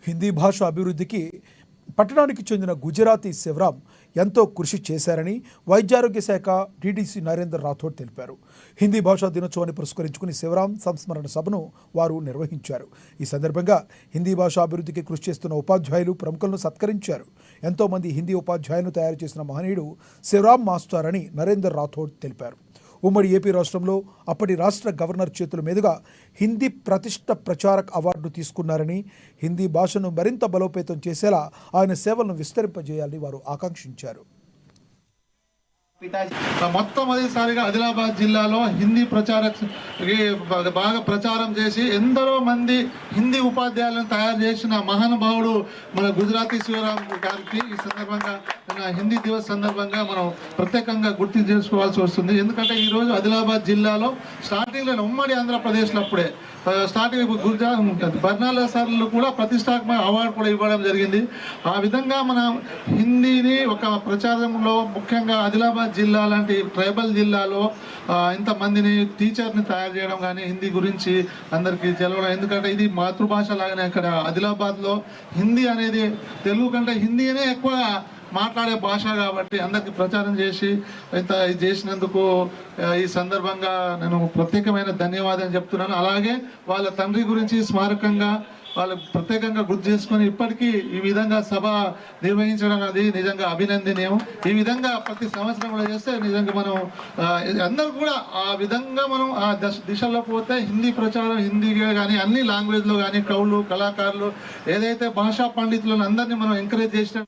హిందీ భాష అభివృద్ధికి పట్టణానికి చెందిన గుజరాతీ శివరాం ఎంతో కృషి చేశారని వైద్యారోగ్య శాఖ డీడీసీ నరేందర్ రాథోడ్ తెలిపారు. హిందీ భాషా దినోత్సవాన్ని పురస్కరించుకుని శివరాం సంస్మరణ సభను వారు నిర్వహించారు. ఈ సందర్భంగా హిందీ భాషా అభివృద్ధికి కృషి చేస్తున్న ఉపాధ్యాయులు ప్రముఖులను సత్కరించారు. ఎంతో మంది హిందీ ఉపాధ్యాయులను తయారు చేసిన మహనీయుడు శివరాం మాస్టర్ అని నరేందర్ రాథోడ్ తెలిపారు. ఉమ్మడి ఏపీ రాష్ట్రంలో అప్పటి రాష్ట్ర గవర్నర్ చేతుల మీదుగా హిందీ ప్రతిష్ట ప్రచారక్ అవార్డు తీసుకున్నారని, హిందీ భాషను మరింత బలోపేతం చేసేలా ఆయన సేవలను విస్తరింపజేయాలని వారు ఆకాంక్షించారు. మొట్టమొదటిసారిగా ఆదిలాబాద్ జిల్లాలో హిందీ బాగా ప్రచారం చేసి ఎందరో మంది హిందీ ఉపాధ్యాయులను తయారు చేసిన మహానుభావుడు మన గుజరాతీ శివరాం గారికి ఈ సందర్భంగా హిందీ దివస్ సందర్భంగా మనం ప్రత్యేకంగా గుర్తు చేసుకోవాల్సి వస్తుంది. ఎందుకంటే ఈరోజు ఆదిలాబాద్ జిల్లాలో స్టార్టింగ్లో ఉమ్మడి ఆంధ్రప్రదేశ్లో అప్పుడే స్టార్టింగ్ బర్నాల సార్లు కూడా ప్రతిష్టాత్మక అవార్డు కూడా ఇవ్వడం జరిగింది. ఆ విధంగా మన హిందీని ఒక ప్రచారంలో ముఖ్యంగా ఆదిలాబాద్ జిల్లా లాంటి ట్రైబల్ జిల్లాలో ఇంతమందిని టీచర్ని తయారు చేయడం కానీ హిందీ గురించి అందరికీ తెలవడం. ఎందుకంటే ఇది మాతృభాష లాగానే ఇక్కడ ఆదిలాబాద్లో హిందీ అనేది తెలుగు కంటే హిందీనే ఎక్కువ మాట్లాడే భాష కాబట్టి అందరికి ప్రచారం చేసి ఇంత చేసినందుకు ఈ సందర్భంగా నేను ప్రత్యేకమైన ధన్యవాదాలు చెప్తున్నాను. అలాగే వాళ్ళ తండ్రి గురించి స్మారకంగా వాళ్ళు ప్రత్యేకంగా గుర్తు చేసుకొని ఇప్పటికీ ఈ విధంగా సభ నిర్వహించడం అది నిజంగా అభినందనీయం. ఈ విధంగా ప్రతి సంవత్సరం కూడా చేస్తే నిజంగా మనం అందరూ కూడా ఆ విధంగా మనం ఆ దిశలో పోతే హిందీ ప్రచారం హిందీ కానీ అన్ని లాంగ్వేజ్లో కానీ కవులు కళాకారులు ఏదైతే భాషా పండితులను అందరినీ మనం ఎంకరేజ్ చేసిన